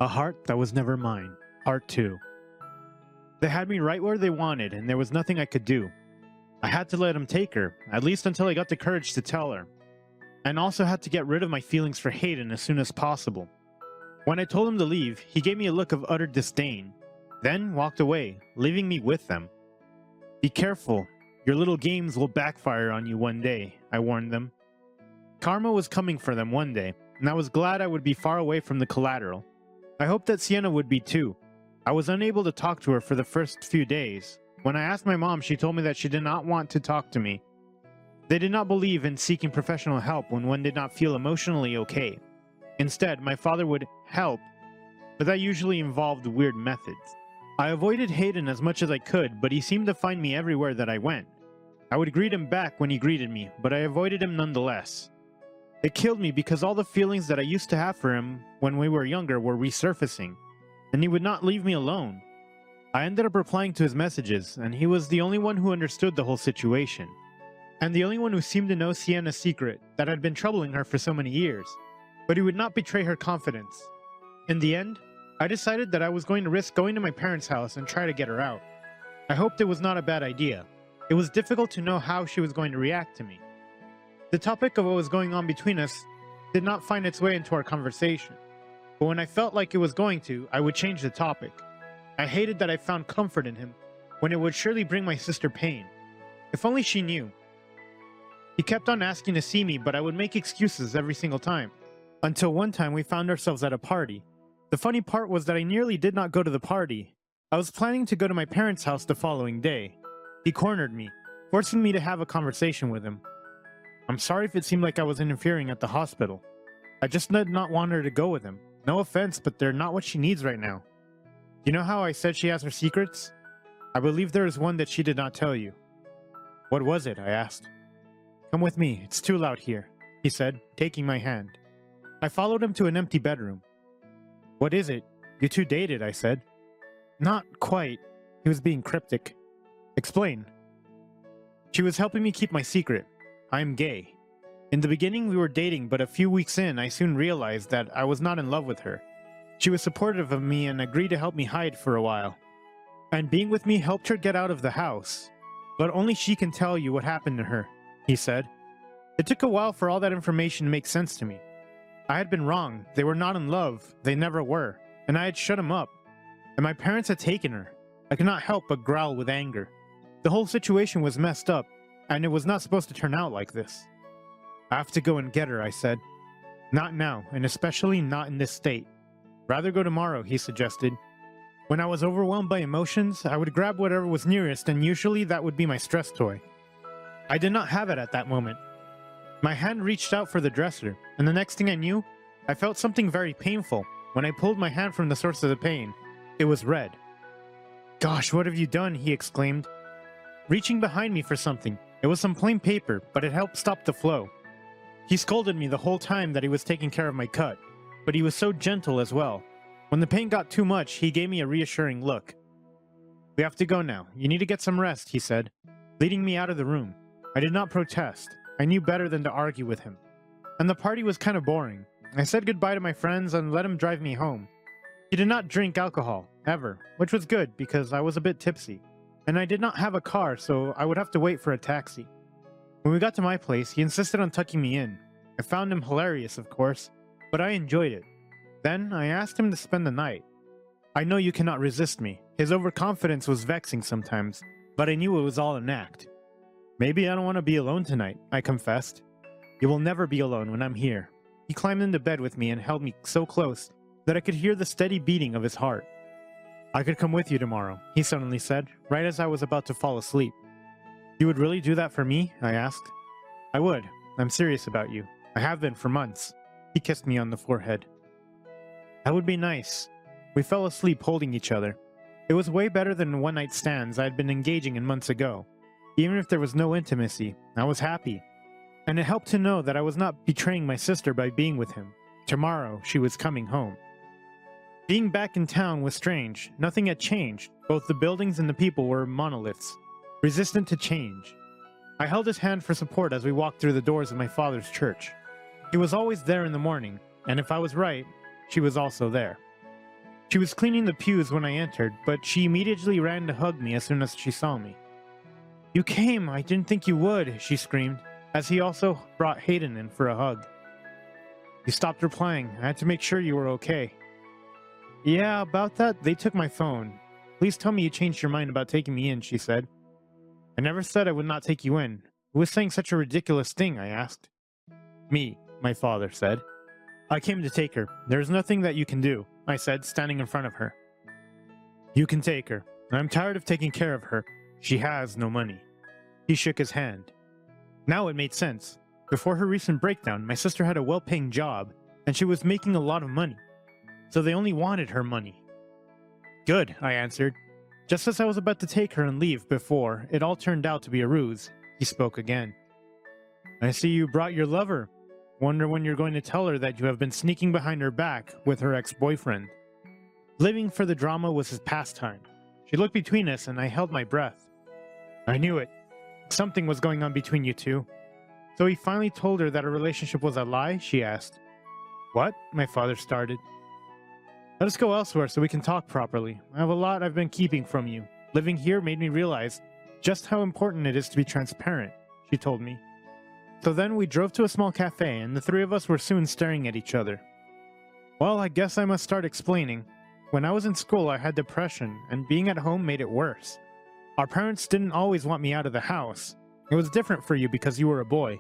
A Heart That Was Never Mine, Part 2. They had me right where they wanted, and there was nothing I could do. I had to let him take her, at least until I got the courage to tell her, and also had to get rid of my feelings for Hayden as soon as possible. When I told him to leave, he gave me a look of utter disdain, then walked away, leaving me with them. Be careful, your little games will backfire on you one day, I warned them. Karma was coming for them one day, and I was glad I would be far away from the collateral. I hoped that Sienna would be too. I was unable to talk to her for the first few days. When I asked my mom, she told me that she did not want to talk to me. They did not believe in seeking professional help when one did not feel emotionally okay. Instead, my father would help, but that usually involved weird methods. I avoided Hayden as much as I could, but he seemed to find me everywhere that I went. I would greet him back when he greeted me, but I avoided him nonetheless. It killed me because all the feelings that I used to have for him when we were younger were resurfacing, and he would not leave me alone. I ended up replying to his messages, and he was the only one who understood the whole situation, and the only one who seemed to know Sienna's secret that had been troubling her for so many years, but he would not betray her confidence. In the end, I decided that I was going to risk going to my parents' house and try to get her out. I hoped it was not a bad idea. It was difficult to know how she was going to react to me. The topic of what was going on between us did not find its way into our conversation, but when I felt like it was going to, I would change the topic. I hated that I found comfort in him when it would surely bring my sister pain. If only she knew. He kept on asking to see me, but I would make excuses every single time. Until one time we found ourselves at a party. The funny part was that I nearly did not go to the party. I was planning to go to my parents' house the following day. He cornered me, forcing me to have a conversation with him. I'm sorry if it seemed like I was interfering at the hospital. I just did not want her to go with him. No offense, but they're not what she needs right now. You know how I said she has her secrets? I believe there is one that she did not tell you. What was it? I asked. Come with me, it's too loud here, he said, taking my hand. I followed him to an empty bedroom. What is it? You two dated, I said. Not quite. He was being cryptic. Explain. She was helping me keep my secret. I'm gay. In the beginning we were dating, but a few weeks in I soon realized that I was not in love with her. She was supportive of me and agreed to help me hide for a while. And being with me helped her get out of the house. But only she can tell you what happened to her, he said. It took a while for all that information to make sense to me. I had been wrong. They were not in love. They never were. And I had shut him up. And my parents had taken her. I could not help but growl with anger. The whole situation was messed up, and it was not supposed to turn out like this. I have to go and get her, I said. Not now, and especially not in this state. Rather go tomorrow, he suggested. When I was overwhelmed by emotions, I would grab whatever was nearest, and usually that would be my stress toy. I did not have it at that moment. My hand reached out for the dresser, and the next thing I knew, I felt something very painful. When I pulled my hand from the source of the pain, it was red. Gosh, what have you done? He exclaimed, reaching behind me for something. It was some plain paper, but it helped stop the flow. He scolded me the whole time that he was taking care of my cut, but he was so gentle as well. When the pain got too much, he gave me a reassuring look. We have to go now. You need to get some rest, he said, leading me out of the room. I did not protest. I knew better than to argue with him. And the party was kind of boring. I said goodbye to my friends and let him drive me home. He did not drink alcohol, ever, which was good because I was a bit tipsy. And I did not have a car, so I would have to wait for a taxi. When we got to my place, he insisted on tucking me in. I found him hilarious, of course, but I enjoyed it. Then I asked him to spend the night. I know you cannot resist me. His overconfidence was vexing sometimes, but I knew it was all an act. Maybe I don't want to be alone tonight, I confessed. You will never be alone when I'm here. He climbed into bed with me and held me so close that I could hear the steady beating of his heart. I could come with you tomorrow, he suddenly said, right as I was about to fall asleep. You would really do that for me? I asked. I would. I'm serious about you. I have been for months. He kissed me on the forehead. That would be nice. We fell asleep holding each other. It was way better than the one-night stands I had been engaging in months ago. Even if there was no intimacy, I was happy. And it helped to know that I was not betraying my sister by being with him. Tomorrow, she was coming home. Being back in town was strange. Nothing had changed. Both the buildings and the people were monoliths, resistant to change. I held his hand for support as we walked through the doors of my father's church. He was always there in the morning, and if I was right, she was also there. She was cleaning the pews when I entered, but she immediately ran to hug me as soon as she saw me. "You came! I didn't think you would," she screamed, as he also brought Hayden in for a hug. "You stopped replying. I had to make sure you were okay." "Yeah, about that, they took my phone. Please tell me you changed your mind about taking me in," she said. "I never said I would not take you in. Who was saying such a ridiculous thing?" I asked. "Me," my father said. "I came to take her. There is nothing that you can do," I said, standing in front of her. "You can take her. I'm tired of taking care of her. She has no money." He shook his hand. Now it made sense. Before her recent breakdown, my sister had a well-paying job, and she was making a lot of money. So they only wanted her money. "Good," I answered. Just as I was about to take her and leave before it all turned out to be a ruse, he spoke again. "I see you brought your lover. Wonder when you're going to tell her that you have been sneaking behind her back with her ex-boyfriend." Living for the drama was his pastime. She looked between us and I held my breath. I knew it. Something was going on between you two. "So he finally told her that our relationship was a lie?" she asked. "What?" my father started. "Let us go elsewhere so we can talk properly. I have a lot I've been keeping from you. Living here made me realize just how important it is to be transparent," she told me. So then we drove to a small cafe and the three of us were soon staring at each other. Well, I guess I must start explaining. When I was in school, I had depression, and being at home made it worse. Our parents didn't always want me out of the house. It was different for you because you were a boy.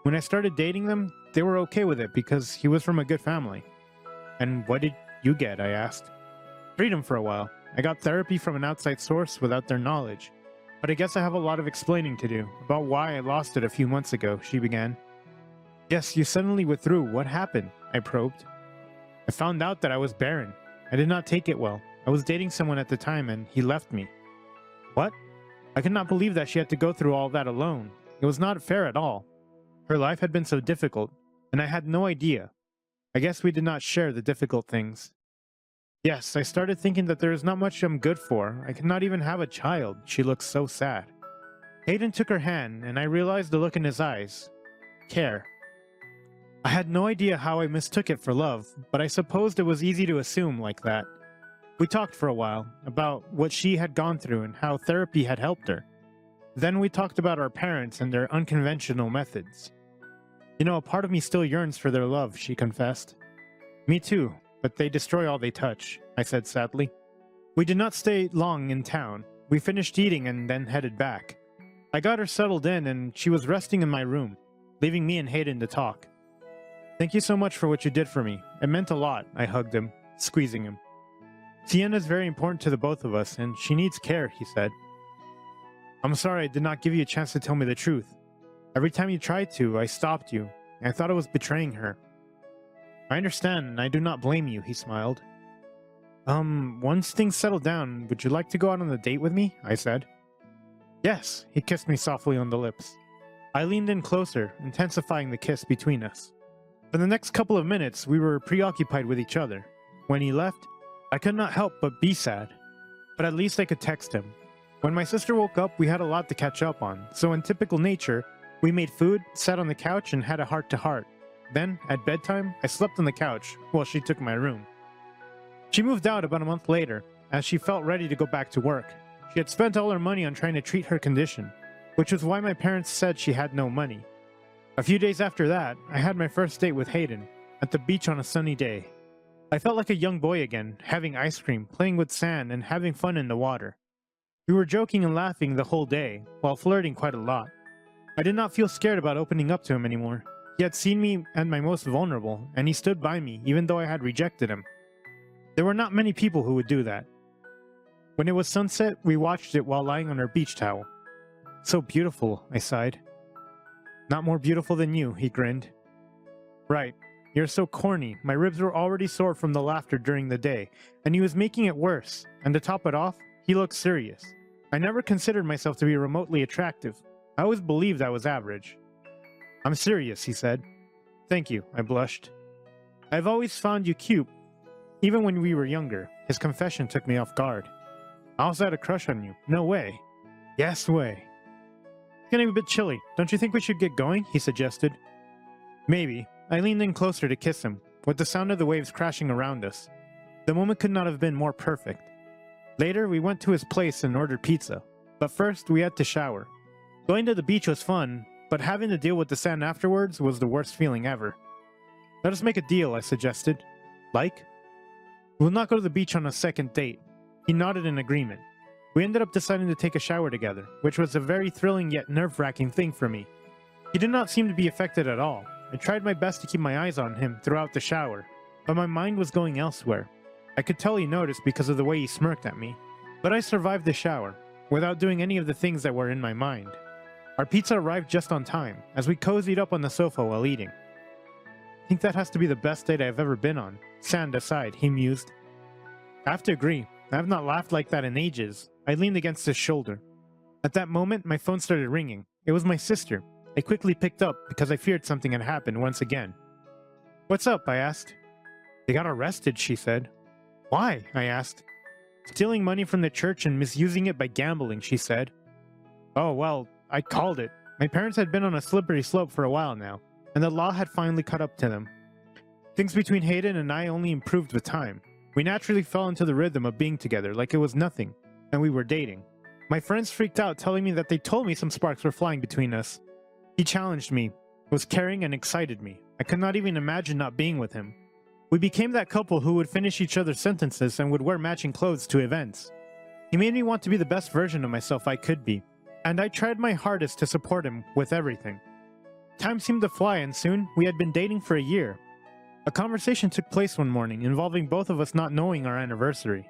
When I started dating them, they were okay with it because he was from a good family. "And what did you get?" I asked. "Freedom for a while. I got therapy from an outside source without their knowledge. But I guess I have a lot of explaining to do about why I lost it a few months ago," she began. "Yes, you suddenly withdrew. What happened?" I probed. "I found out that I was barren. I did not take it well. I was dating someone at the time and he left me." "What?" I could not believe that she had to go through all that alone. It was not fair at all. Her life had been so difficult, and I had no idea. I guess we did not share the difficult things. "Yes, I started thinking that there is not much I'm good for. I cannot even have a child." She looked so sad. Hayden took her hand, and I realized the look in his eyes. Care. I had no idea how I mistook it for love, but I supposed it was easy to assume like that. We talked for a while about what she had gone through and how therapy had helped her. Then we talked about our parents and their unconventional methods. "You know, a part of me still yearns for their love," she confessed. "Me too, but they destroy all they touch," I said sadly. We did not stay long in town. We finished eating and then headed back. I got her settled in and she was resting in my room, leaving me and Hayden to talk. "Thank you so much for what you did for me. It meant a lot," I hugged him, squeezing him. "Sienna is very important to the both of us, and she needs care," he said. "I'm sorry I did not give you a chance to tell me the truth. Every time you tried to, I stopped you, and I thought I was betraying her." "I understand, and I do not blame you," he smiled. Once things settle down, would you like to go out on a date with me?" I said. "Yes," he kissed me softly on the lips. I leaned in closer, intensifying the kiss between us. For the next couple of minutes, we were preoccupied with each other. When he left, I could not help but be sad. But at least I could text him. When my sister woke up, we had a lot to catch up on, so in typical nature, we made food, sat on the couch, and had a heart-to-heart. Then, at bedtime, I slept on the couch while she took my room. She moved out about a month later, as she felt ready to go back to work. She had spent all her money on trying to treat her condition, which was why my parents said she had no money. A few days after that, I had my first date with Hayden, at the beach on a sunny day. I felt like a young boy again, having ice cream, playing with sand, and having fun in the water. We were joking and laughing the whole day, while flirting quite a lot. I did not feel scared about opening up to him anymore. He had seen me at my most vulnerable, and he stood by me even though I had rejected him. There were not many people who would do that. When it was sunset, we watched it while lying on our beach towel. "So beautiful," I sighed. "Not more beautiful than you," he grinned. "Right. You're so corny." My ribs were already sore from the laughter during the day, and he was making it worse, and to top it off, he looked serious. I never considered myself to be remotely attractive. I always believed I was average. "I'm serious," he said. "Thank you," I blushed. "I've always found you cute, even when we were younger." His confession took me off guard. "I also had a crush on you." "No way." "Yes way." "It's getting a bit chilly. Don't you think we should get going?" he suggested. "Maybe." I leaned in closer to kiss him, with the sound of the waves crashing around us. The moment could not have been more perfect. Later, we went to his place and ordered pizza. But first, we had to shower. Going to the beach was fun, but having to deal with the sand afterwards was the worst feeling ever. Let us make a deal, I suggested. Like? We'll not go to the beach on a second date. He nodded in agreement. We ended up deciding to take a shower together, which was a very thrilling yet nerve-wracking thing for me. He did not seem to be affected at all. I tried my best to keep my eyes on him throughout the shower, but my mind was going elsewhere. I could tell he noticed because of the way he smirked at me. But I survived the shower, without doing any of the things that were in my mind. Our pizza arrived just on time, as we cozied up on the sofa while eating. I think that has to be the best date I've ever been on, sand aside, he mused. I have to agree, I have not laughed like that in ages. I leaned against his shoulder. At that moment, my phone started ringing. It was my sister. I quickly picked up because I feared something had happened once again. What's up? I asked. They got arrested, she said. Why? I asked. Stealing money from the church and misusing it by gambling, she said. Oh, well, I called it. My parents had been on a slippery slope for a while now, and the law had finally caught up to them. Things between Hayden and I only improved with time. We naturally fell into the rhythm of being together like it was nothing, and we were dating. My friends freaked out, telling me that they told me some sparks were flying between us. He challenged me, was caring, and excited me. I could not even imagine not being with him. We became that couple who would finish each other's sentences and would wear matching clothes to events. He made me want to be the best version of myself I could be, and I tried my hardest to support him with everything. Time seemed to fly, and soon we had been dating for a year. A conversation took place one morning involving both of us not knowing our anniversary.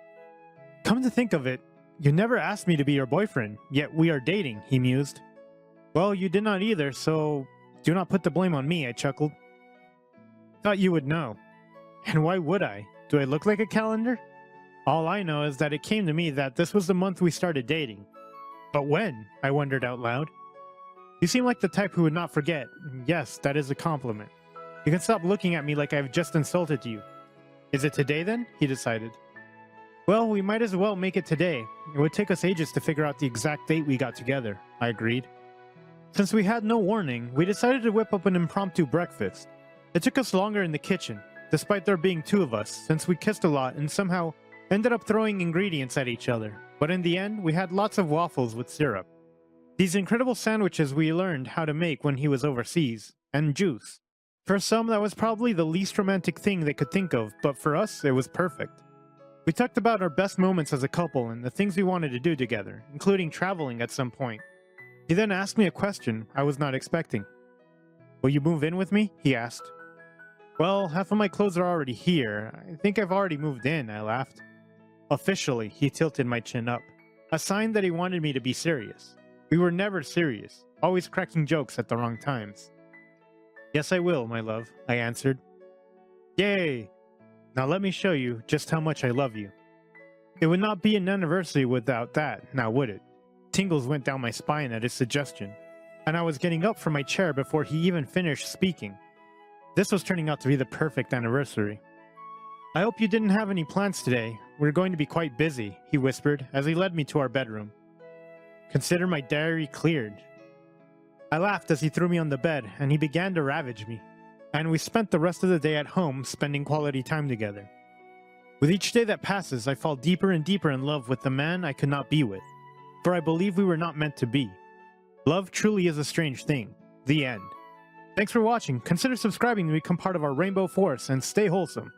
Come to think of it, you never asked me to be your boyfriend, yet we are dating, he mused. Well, you did not either, so do not put the blame on me, I chuckled. Thought you would know. And why would I? Do I look like a calendar? All I know is that it came to me that this was the month we started dating. But when? I wondered out loud. You seem like the type who would not forget. Yes, that is a compliment. You can stop looking at me like I've just insulted you. Is it today then? He decided. Well, we might as well make it today. It would take us ages to figure out the exact date we got together, I agreed. Since we had no warning, we decided to whip up an impromptu breakfast. It took us longer in the kitchen, despite there being two of us, since we kissed a lot and somehow ended up throwing ingredients at each other. But in the end, we had lots of waffles with syrup. These incredible sandwiches we learned how to make when he was overseas, and juice. For some, that was probably the least romantic thing they could think of, but for us, it was perfect. We talked about our best moments as a couple and the things we wanted to do together, including traveling at some point. He then asked me a question I was not expecting. Will you move in with me? He asked. Well, half of my clothes are already here. I think I've already moved in, I laughed. Officially, he tilted my chin up, a sign that he wanted me to be serious. We were never serious, always cracking jokes at the wrong times. Yes, I will, my love, I answered. Yay! Now let me show you just how much I love you. It would not be an anniversary without that, now would it? Tingles went down my spine at his suggestion, and I was getting up from my chair before he even finished speaking. This was turning out to be the perfect anniversary. I hope you didn't have any plans today. We're going to be quite busy, he whispered as he led me to our bedroom. Consider my diary cleared. I laughed as he threw me on the bed, and he began to ravage me. And we spent the rest of the day at home spending quality time together. With each day that passes, I fall deeper and deeper in love with the man I could not be with, for I believe we were not meant to be. Love truly is a strange thing. The end. Thanks for watching. Consider subscribing to become part of our Rainbow Force and stay wholesome.